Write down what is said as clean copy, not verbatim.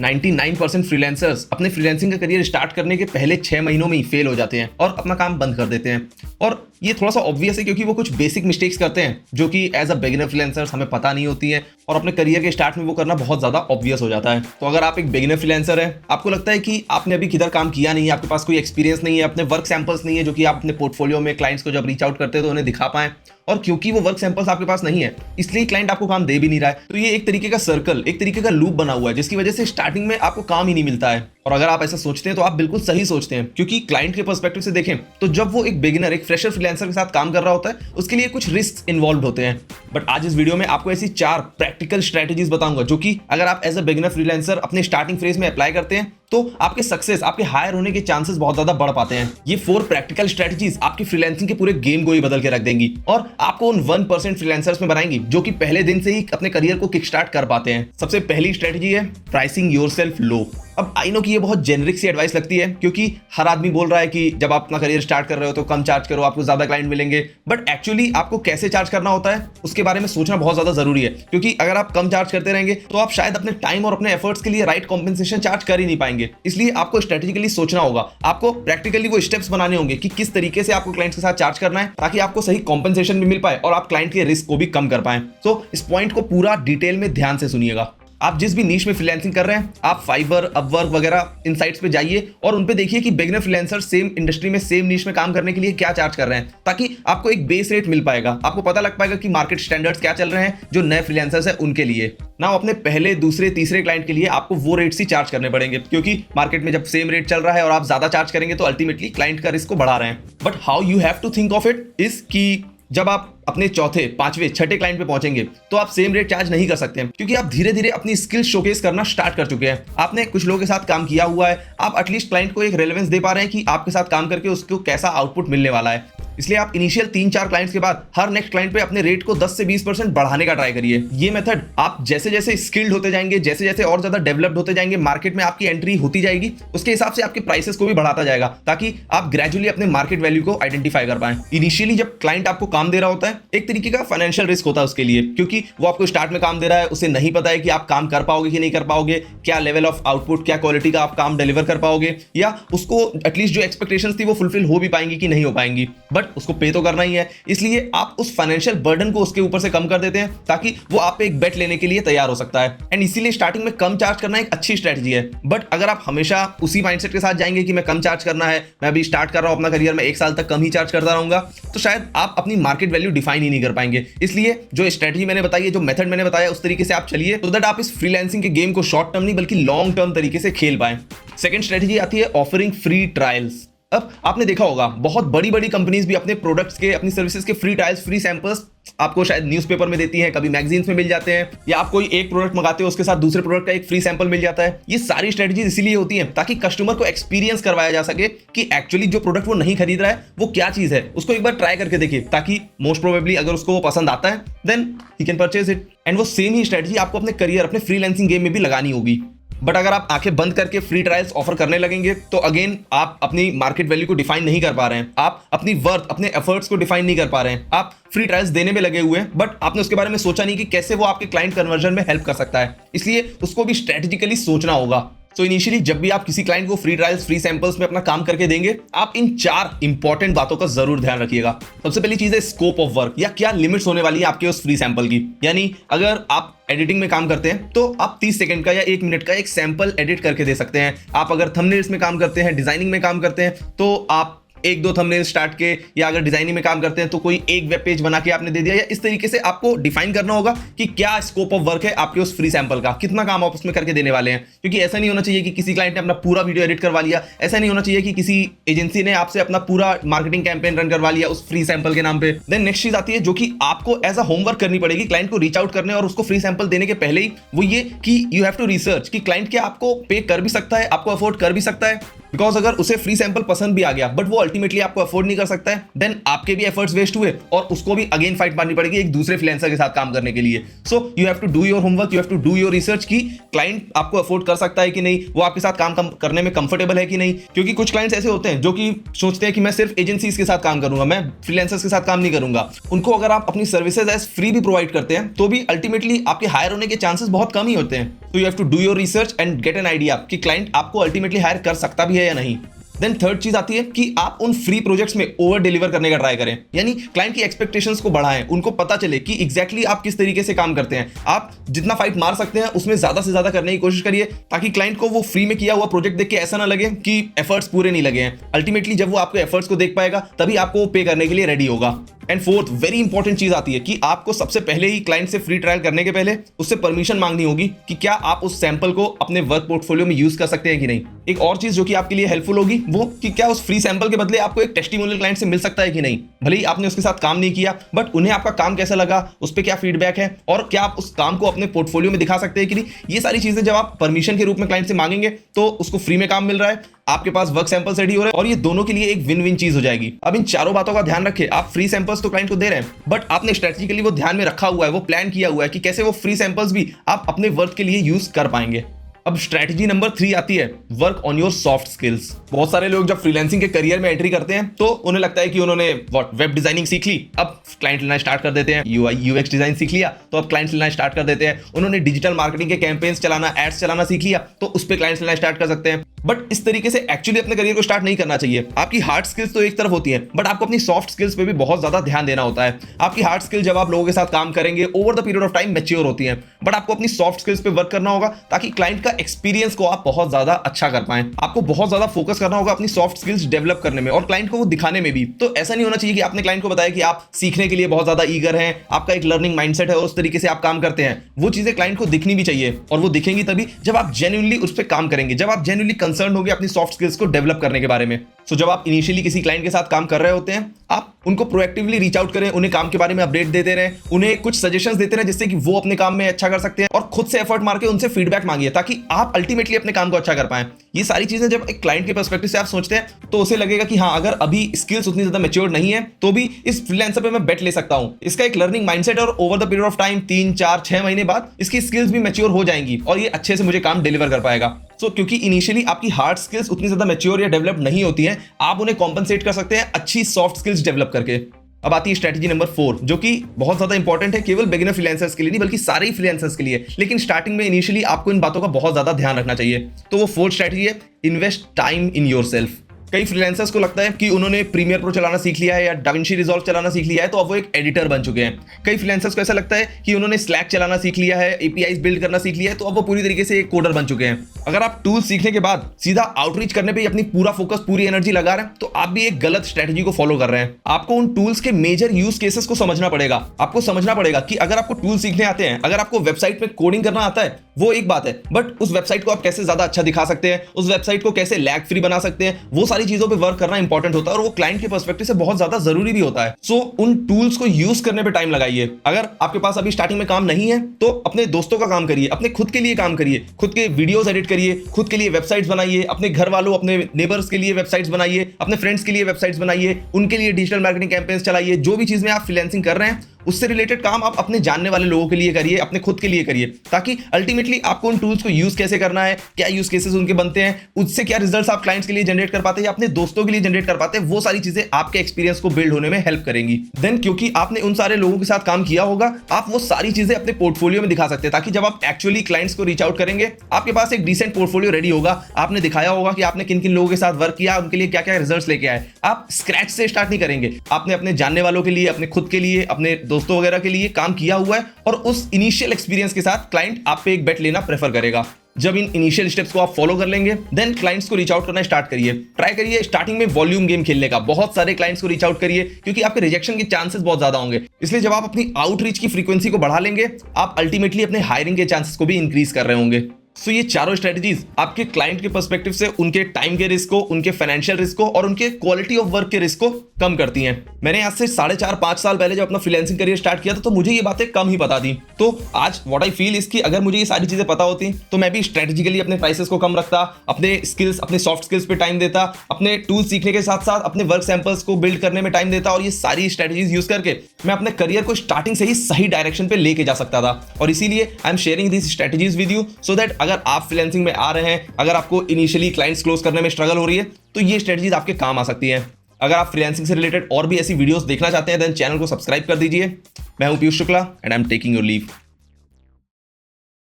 99% freelancers अपने freelancing का career start करने के पहले 6 महीनों में ही फेल हो जाते हैं और अपना काम बंद कर देते हैं। और ये थोड़ा सा ऑब्वियस है क्योंकि वो कुछ बेसिक मिस्टेक्स करते हैं जो कि एज अ बिगिनर फ्रीलांसर्स हमें पता नहीं होती है और अपने करियर के स्टार्ट में वो करना बहुत ज़्यादा ऑब्वियस हो जाता है। तो अगर आप एक बिगिनर फ्रीलांसर है, आपको लगता है कि आपने अभी किधर काम किया नहीं है, आपके पास कोई एक्सपीरियंस नहीं है, अपने वर्क सैंपल्स नहीं है जो कि आप अपने पोर्टफोलियो में क्लाइंट्स को जब रीच आउट करते हैं तो उन्हें दिखा पाएं, और क्योंकि वो वर्क सैंपल्स आपके पास नहीं है इसलिए क्लाइंट आपको काम दे भी नहीं रहा है। तो ये एक तरीके का सर्कल, एक तरीके का लूप बना हुआ है जिसकी वजह से स्टार्टिंग में आपको काम ही नहीं मिलता है। और अगर आप ऐसा सोचते हैं तो आप बिल्कुल सही सोचते हैं, क्योंकि क्लाइंट के पर्सपेक्टिव से देखें तो जब वो एक बिगिनर, एक फ्रेशर फ्रीलांसर के साथ काम कर रहा होता है उसके लिए कुछ रिस्क इन्वॉल्व होते हैं। बट आज इस वीडियो में आपको ऐसी 4 प्रैक्टिकल स्ट्रेटेजीज बताऊंगा जो कि अगर आप एज अ बिगिनर फ्रीलांसर अपने स्टार्टिंग फेज में अप्लाई करते हैं तो आपके सक्सेस, आपके हायर होने के चांसेस बहुत ज्यादा बढ़ पाते हैं। ये 4 प्रैक्टिकल स्ट्रेटजीज आपकी फ्रीलांसिंग के पूरे गेम को ही बदल के रख देंगी और आपको उन 1% फ्रीलांसर्स में बनाएंगी जो कि पहले दिन से ही अपने करियर को किक स्टार्ट कर पाते हैं। सबसे पहली स्ट्रेटजी है प्राइसिंग योरसेल्फ लो। अब आई नो कि ये बहुत जेनरिक सी एडवाइस लगती है क्योंकि हर आदमी बोल रहा है कि जब आप अपना करियर स्टार्ट कर रहे हो तो कम चार्ज करो, आपको ज्यादा क्लाइंट मिलेंगे। बट एक्चुअली आपको कैसे चार्ज करना होता है उसके बारे में सोचना बहुत ज्यादा जरूरी है, क्योंकि अगर आप कम चार्ज करते रहेंगे तो आप शायद अपने टाइम और अपने एफर्ट्स के लिए राइट कॉम्पेंसेशन चार्ज कर ही नहीं पाएंगे। इसलिए आपको स्ट्रेटेजिकली सोचना होगा, आपको प्रैक्टिकली वो स्टेप्स बनाने होंगे कि किस तरीके से आपको क्लाइंट्स के साथ चार्ज करना है ताकि आपको सही कॉम्पेंसेशन भी मिल पाए और आप क्लाइंट के रिस्क को भी कम कर पाए। तो इस पॉइंट को पूरा डिटेल में ध्यान से सुनिएगा। आप जिस भी नीश में फ्रीलांसिंग कर रहे हैं, आप फाइवर, अपवर्क वगैरह इन साइट्स पे जाइए और उन पे देखिए कि बिगिनर फ्रीलांसर सेम इंडस्ट्री में, सेम नीश में काम करने के लिए क्या चार्ज कर रहे हैं, ताकि आपको एक बेस रेट मिल पाएगा, आपको पता लग पाएगा कि मार्केट स्टैंडर्ड्स क्या चल रहे हैं जो नए फ्रीलांसर्स हैं उनके लिए। ना अपने पहले, दूसरे, तीसरे क्लाइंट के लिए आपको वो रेट्स ही चार्ज करने पड़ेंगे, क्योंकि मार्केट में जब सेम रेट चल रहा है और आप ज्यादा चार्ज करेंगे तो अल्टीमेटली क्लाइंट का रिस्क को बढ़ा रहे हैं। But how you have to think of it is कि जब आप अपने चौथे, पांचवें, छठे क्लाइंट पे पहुंचेंगे तो आप सेम रेट चार्ज नहीं कर सकते हैं, क्योंकि आप धीरे धीरे अपनी स्किल्स शोकेस करना स्टार्ट कर चुके हैं। आपने कुछ लोगों के साथ काम किया हुआ है, आप एटलीस्ट क्लाइंट को एक रेलेवेंस दे पा रहे हैं कि आपके साथ काम करके उसको कैसा आउटपुट मिलने वाला है। इसलिए आप इनिशियल 3-4 क्लाइंट्स के बाद हर नेक्स्ट क्लाइंट पे अपने रेट को 10 से 20% बढ़ाने का ट्राई करिए। ये मेथड आप जैसे जैसे स्किल्ड होते जाएंगे, जैसे जैसे और ज्यादा डेवलप्ड होते जाएंगे, मार्केट में आपकी एंट्री होती जाएगी, उसके हिसाब से आपके प्राइसेस को भी बढ़ाता जाएगा ताकि आप ग्रेजुअली अपने मार्केट वैल्यू को आइडेंटिफाई कर पाएं। इनिशियली जब क्लाइंट आपको काम दे रहा होता है, एक तरीके का फाइनेंशियल रिस्क होता है उसके लिए, क्योंकि वो आपको स्टार्ट में काम दे रहा है, उसे नहीं पता है कि आप काम कर पाओगे कि नहीं कर पाओगे, क्या लेवल ऑफ आउटपुट, क्या क्वालिटी का आप काम डिलीवर कर पाओगे, या उसको एटलीस्ट जो एक्सपेक्टेशंस थी वो फुलफिल हो भी पाएंगी कि नहीं हो पाएंगी। बट उसको पे तो करना ही है, इसलिए आप उस फाइनेंशियल बर्डन को उसके ऊपर से कम कर देते हैं ताकि वो आप पे एक बेट लेने के लिए तैयार हो सकता है। एंड इसीलिए स्टार्टिंग में कम चार्ज करना एक अच्छी स्ट्रेटजी है। बट अगर आप हमेशा उसी माइंडसेट के साथ जाएंगे कि मैं कम चार्ज करना है, मैं अभी स्टार्ट कर रहा हूं अपना करियर में, 1 साल तक कम ही चार्ज करता रहूंगा, तो शायद आप अपनी मार्केट वैल्यू डिफाइन ही नहीं कर पाएंगे। इसलिए जो स्ट्रेटजी मैंने बताई है, जो मेथड मैंने बताया, उस तरीके से आप चलिए so दैट आप इस फ्रीलांसिंग के गेम को शॉर्ट टर्म नहीं बल्कि लॉन्ग टर्म तरीके से खेल पाए। सेकंड स्ट्रेटजी आती है ऑफरिंग फ्री ट्रायल्स। अब आपने देखा होगा बहुत बड़ी बड़ी कंपनीज भी अपने प्रोडक्ट्स के, अपनी सर्विसेज के फ्री ट्रायल्स, फ्री सैंपल्स आपको शायद न्यूज़पेपर में देती हैं, कभी मैगजीन्स में मिल जाते हैं, या आप कोई एक प्रोडक्ट मंगाते हो उसके साथ दूसरे प्रोडक्ट का एक फ्री सैंपल मिल जाता है। ये सारी स्ट्रेटजीज इसीलिए होती हैं ताकि कस्टमर को एक्सपीरियंस करवाया जा सके कि एक्चुअली जो प्रोडक्ट वो नहीं खरीद रहा है वो क्या चीज है, उसको एक बार ट्राई करके देखिए, ताकि मोस्ट प्रोबेबली अगर उसको वो पसंद आता है then he can purchase it. And वो सेम ही स्ट्रेटजी आपको अपने करियर, अपने फ्रीलांसिंग गेम में भी लगानी होगी। बट अगर आप आंखें बंद करके फ्री ट्रायल्स ऑफर करने लगेंगे तो अगेन आप अपनी मार्केट वैल्यू को डिफाइन नहीं कर पा रहे हैं, आप अपनी वर्थ, अपने एफर्ट्स को डिफाइन नहीं कर पा रहे हैं। आप फ्री ट्रायल्स देने में लगे हुए हैं बट आपने उसके बारे में सोचा नहीं कि कैसे वो आपके क्लाइंट कन्वर्जन में हेल्प कर सकता है, इसलिए उसको भी स्ट्रेटेजिकली सोचना होगा। तो इनिशियली जब भी आप किसी क्लाइंट को फ्री ट्रायल्स, फ्री सैंपल्स में अपना काम करके देंगे, आप इन 4 इंपॉर्टेंट बातों का जरूर ध्यान रखिएगा। सबसे पहली चीज है स्कोप ऑफ वर्क, या क्या लिमिट्स होने वाली है आपके उस फ्री सैंपल की। यानी अगर आप एडिटिंग में काम करते हैं तो आप 30 सेकंड का या 1 मिनट का एक सैंपल एडिट करके दे सकते हैं। आप अगर थंबनेल्स में काम करते हैं, डिजाइनिंग में काम करते हैं, तो आप 1-2 थंबनेल स्टार्ट के, या अगर डिजाइनिंग में काम करते हैं तो कोई एक वेब पेज बना के आपने दे दिया, या इस तरीके से आपको डिफाइन करना होगा कि क्या स्कोप ऑफ वर्क है आपके उस फ्री सैंपल का, कितना काम आप उसमें करके देने वाले हैं। क्योंकि ऐसा नहीं होना चाहिए कि किसी क्लाइंट ने अपना पूरा वीडियो एडिट करवा लिया, ऐसा नहीं होना चाहिए कि किसी एजेंसी ने आपसे अपना पूरा मार्केटिंग कैंपेन रन करवा लिया उस फ्री सैंपल के नाम पे। देन नेक्स्ट चीज आती है जो कि आपको एज अ होमवर्क करनी पड़ेगी क्लाइंट को रीच आउट करने और उसको फ्री सैंपल देने के पहले ही, वो ये कि यू हैव टू रिसर्च कि क्लाइंट क्या आपको पे कर भी सकता है, आपको अफोर्ड कर भी सकता है। बिकॉज अगर उसे फ्री सैंपल पसंद भी आ गया बट वो अल्टीमेटली आपको अफोर्ड नहीं कर सकता है, देन आपके भी एफर्ट्स वेस्ट हुए और उसको भी अगेन फाइट मारनी पड़ेगी एक दूसरे फ्रीलांसर के साथ काम करने के लिए। So you have to do your homework, you have to do your research कि क्लाइंट आपको अफोर्ड कर सकता है कि नहीं, वो आपके साथ काम करने में कंफर्टेबल है कि नहीं। क्योंकि कुछ क्लाइंट्स ऐसे होते हैं जो कि सोचते हैं कि मैं सिर्फ एजेंसीज के साथ काम करूंगा, मैं फ्रीलांसर्स के साथ काम नहीं करूंगा। उनको अगर आप अपनी सर्विसेज एज फ्री भी प्रोवाइड करते हैं तो भी अल्टीमेटली आपके हायर होने के चांसेस बहुत कम ही होते हैं। तो you have to do your research and get an idea कि क्लाइंट आपको अल्टीमेटली हायर कर सकता भी है या नहीं। देन थर्ड चीज आती है कि आप उन फ्री प्रोजेक्ट्स में ओवर डिलीवर करने का ट्राई करें, यानी क्लाइंट की एक्सपेक्टेशंस को बढ़ाएं, उनको पता चले कि एग्जैक्टली आप किस तरीके से काम करते हैं। आप जितना फाइट मार सकते हैं उसमें ज्यादा से ज्यादा करने की कोशिश करिए, ताकि क्लाइंट को वो फ्री में किया हुआ प्रोजेक्ट देख के ऐसा ना लगे कि एफर्ट्स पूरे नहीं लगे हैं। अल्टीमेटली जब वो आपके एफर्ट्स को देख पाएगा तभी आपको पे करने के लिए रेडी होगा। एंड फोर्थ वेरी इंपॉर्टेंट चीज आती है कि आपको सबसे पहले ही क्लाइंट से फ्री ट्रायल करने के पहले उससे परमिशन मांगनी होगी कि क्या आप उस सैंपल को अपने वर्क पोर्टफोलियो में यूज कर सकते हैं कि नहीं। एक और चीज जो कि आपके लिए हेल्पफुल होगी वो कि क्या उस फ्री सैंपल के बदले आपको एक टेस्टिमोनियल क्लाइंट से मिल सकता है कि नहीं। भले ही आपने उसके साथ काम नहीं किया बट उन्हें आपका काम कैसा लगा, उस पर क्या फीडबैक है और क्या आप उस काम को अपने पोर्टफोलियो में दिखा सकते हैं कि नहीं। ये सारी चीजें जब आप परमिशन के रूप में क्लाइंट से मांगेंगे तो उसको फ्री में काम मिल रहा है, आपके पास वर्क सैंपल्स रेडी हो रहे हैं और ये दोनों के लिए एक विन विन चीज हो जाएगी। अब इन चारों बातों का ध्यान रखें, आप फ्री सैंपल्स तो क्लाइंट को दे रहे हैं बट आपने स्ट्रेटेजिकली वो ध्यान में रखा हुआ है, वो प्लान किया हुआ है कि कैसे वो फ्री सैंपल्स भी आप अपने वर्क के लिए यूज कर पाएंगे। अब स्ट्रेटजी नंबर 3 आती है work on your soft skills. बहुत सारे लोग जब फ्रीलांसिंग के करियर में एंट्री करते हैं तो उन्हें लगता है कि उन्होंने वेब डिजाइनिंग सीख ली, अब क्लाइंट लेना स्टार्ट कर देते हैं। यूआई यूएक्स डिजाइन सीख लिया तो अब क्लाइंट्स लेना स्टार्ट कर देते हैं। उन्होंने डिजिटल मार्केटिंग के कैंपेन्स चलाना, एड्स चलाना सीख लिया तो उस पर क्लाइंट्स लेना स्टार्ट कर सकते हैं। बट इस तरीके से एक्चुअली अपने करियर को स्टार्ट नहीं करना चाहिए। आपकी हार्ड स्किल्स तो एक तरफ होती है बट आपको अपनी सॉफ्ट स्किल्स पे भी बहुत ज्यादा ध्यान देना होता है। आपकी हार्ड स्किल जब आप लोगों के साथ काम करेंगे over the period of time mature होती है, बट आपको अपनी सॉफ्ट स्किल्स पे वर्क करना होगा ताकि क्लाइंट का एक्सपीरियंस को आप बहुत ज्यादा अच्छा कर पाएं। आपको बहुत ज्यादा फोकस करना होगा अपनी सॉफ्ट स्किल्स डेवलप करने में और क्लाइंट को वो दिखाने में भी। तो ऐसा नहीं होना चाहिए कि आपने क्लाइंट को बताया कि आप सीखने के लिए बहुत ज्यादा ईगर हैं, आपका एक लर्निंग माइंडसेट है और उस तरीके से आप काम करते हैं। वो चीजें क्लाइंट को दिखनी भी चाहिए और वो दिखेंगी तभी जब आप जेन्युइनली उस पर काम करेंगे, जब आप जेन्युइनली कंसर्न होंगे अपनी सॉफ्ट स्किल्स को डेवलप करने के बारे में। सो जब आप इनिशियली किसी क्लाइंट के साथ काम कर रहे होते हैं, आप उनको प्रोएक्टिवली रीच आउट करें, उन्हें काम के बारे में अपडेट देते रहें, उन्हें कुछ सजेशंस देते रहें जिससे कि वो अपने काम में अच्छा कर सकते हैं और खुद से एफर्ट मार के उनसे फीडबैक मांगिए ताकि आप अल्टीमेटली अपने काम को अच्छा कर पाएं। ये सारी चीजें जब एक क्लाइंट के पर्सपेक्टिव से आप सोचते हैं तो उसे लगेगा कि हाँ, अगर अभी स्किल्स उतनी ज्यादा मैच्योर नहीं है तो भी इस फ्रीलांसर पे मैं बेट ले सकता हूं। इसका एक लर्निंग माइंडसेट और over the period of time 3, 4, 6 महीने बाद इसकी स्किल्स भी मैच्योर हो जाएंगी और ये अच्छे से मुझे काम डिलीवर कर पाएगा। क्योंकि इनिशियली आपकी हार्ड स्किल्स उतनी ज्यादा मैच्योर या डेवलप नहीं होती हैं, आप उन्हें कॉम्पनसेट कर सकते हैं अच्छी सॉफ्ट स्किल्स डेवलप करके। अब आती है स्ट्रेटजी नंबर 4 जो कि बहुत ज्यादा इंपॉर्टेंट है, केवल बिगिनर फ्रीलांसर्स के लिए नहीं बल्कि सारे ही फ्रीलांसर्स के लिए। लेकिन स्टार्टिंग में इनिशियली आपको इन बातों का बहुत ज्यादा ध्यान रखना चाहिए। तो वो 4th स्ट्रेटजी है इन्वेस्ट टाइम इन योरसेल्फ। कई फ्रीलांसर्स को लगता है कि उन्होंने प्रीमियर प्रो चलाना सीख लिया है या डाविंची रिजॉल्व चलाना सीख लिया है तो अब वो एक एडिटर बन चुके हैं। कई फ्रीलांसर्स को ऐसा लगता है कि उन्होंने स्लैक चलाना सीख लिया है, एपीआईज बिल्ड करना सीख लिया है तो अब वो पूरी तरीके से एक कोडर बन चुके हैं। अगर आप टूल सीखने के बाद सीधा आउटरीच करने पे अपनी पूरा फोकस, पूरी एनर्जी लगा रहे हैं तो आप भी एक गलत स्ट्रेटजी को फॉलो कर रहे हैं। आपको उन टूल्स के मेजर यूज केसेस को समझना पड़ेगा। आपको समझना पड़ेगा कि अगर आपको टूल सीखने आते हैं, अगर आपको वेबसाइट में कोडिंग करना आता है वो एक बात है, बट उस वेबसाइट को आप कैसे ज्यादा अच्छा दिखा सकते हैं, उस वेबसाइट को कैसे लैग फ्री बना सकते हैं, वो सारी चीजों पे वर्क करना इंपॉर्टेंट होता है और वो क्लाइंट के पर्सपेक्टिव से बहुत ज्यादा जरूरी भी होता है। सो उन टूल्स को यूज करने पे टाइम लगाइए। अगर आपके पास अभी स्टार्टिंग में काम नहीं है तो अपने दोस्तों का काम करिए, अपने खुद के लिए काम करिए, खुद के वीडियोस एडिट करिए, खुद के लिए वेबसाइट्स बनाइए, अपने घर वालों, अपने नेबर्स के लिए वेबसाइट्स बनाइए, अपने फ्रेंड्स के लिए वेबसाइट्स बनाइए, उनके लिए डिजिटल मार्केटिंग कैंपेन्स चलाइए। जो भी चीज में आप फ्रीलांसिंग कर रहे हैं उससे रिलेटेड काम आप अपने जानने वाले लोगों के लिए करिए, अपने खुद के लिए करिए, ताकि अल्टीमेटली आपको उन टूल्स को यूज कैसे करना है, क्या यूज केसेस उनके बनते हैं, उससे क्या रिजल्ट्स आप क्लाइंट्स के लिए जनरेट कर पाते हैं या अपने दोस्तों के लिए जनरेट कर पाते हैं, वो सारी चीजें आपके एक्सपीरियंस को बिल्ड होने में हेल्प करेंगी। देन क्योंकि आपने उन सारे लोगों के साथ काम किया होगा, आप वो सारी चीजें अपने पोर्टफोलियो में दिखा सकते हैं ताकि जब आप एक्चुअली क्लाइंट्स को रीच आउट करेंगे आपके पास एक डिसेंट पोर्टफोलियो रेडी होगा। आपने दिखाया होगा कि आपने किन किन लोगों के साथ वर्क किया, उनके लिए क्या क्या रिजल्ट्स लेके आए। आप स्क्रैच से स्टार्ट नहीं करेंगे, आपने अपने जानने वालों के लिए, अपने खुद के लिए, अपने दोस्तों वगैरह के लिए काम किया हुआ है और उस इनिशियल एक्सपीरियंस के साथ क्लाइंट आप पे एक बेट लेना प्रेफर करेगा। जब इन इनिशियल स्टेप्स को आप फॉलो कर लेंगे देन क्लाइंट्स को रीच आउट करना स्टार्ट करिए। ट्राई करिए स्टार्टिंग में वॉल्यूम गेम खेलने का, बहुत सारे क्लाइंट्स को रीच आउट करिए क्योंकि आपके रिजेक्शन के चांसेस बहुत ज्यादा होंगे। इसलिए जब आप अपनी आउटरीच की फ्रीक्वेंसी को बढ़ा लेंगे आप अल्टीमेटली अपने हायरिंग के चांसेस को भी इंक्रीज कर रहे होंगे। सो ये चारों स्ट्रेटजीज आपके क्लाइंट के पर्सपेक्टिव से उनके टाइम के रिस्क को, उनके फाइनेंशियल रिस्क को और उनके क्वालिटी ऑफ वर्क के रिस्क को कम करती हैं। मैंने आज से 4.5-5 साल पहले जब अपना फ्रीलांसिंग करियर स्टार्ट किया था तो मुझे ये बातें कम ही पता थी। तो आज व्हाट आई फील इसकी अगर मुझे ये सारी चीजें पता होती तो मैं भी स्ट्रेटेजिकली अपने प्राइसेस को कम रखता, अपने स्किल्स, अपने सॉफ्ट स्किल्स पे टाइम देता, अपने टूल सीखने के साथ साथ अपने वर्क सैंपल्स को बिल्ड करने में टाइम देता और ये सारी स्ट्रेटजीज यूज करके मैं अपने करियर को स्टार्टिंग से ही सही डायरेक्शन पे लेके जा सकता था। और इसीलिए I am sharing this strategies with you so that अगर आप फ्रीलांसिंग में आ रहे हैं, अगर आपको इनिशियली क्लाइंट्स क्लोज करने में स्ट्रगल हो रही है तो ये स्ट्रेटजीज आपके काम आ सकती हैं। अगर आप फ्रीलांसिंग से रिलेटेड और भी ऐसी वीडियोस देखना चाहते हैं देन चैनल को सब्सक्राइब कर दीजिए। मैं हूं Piyush Shukla and I am taking your leave.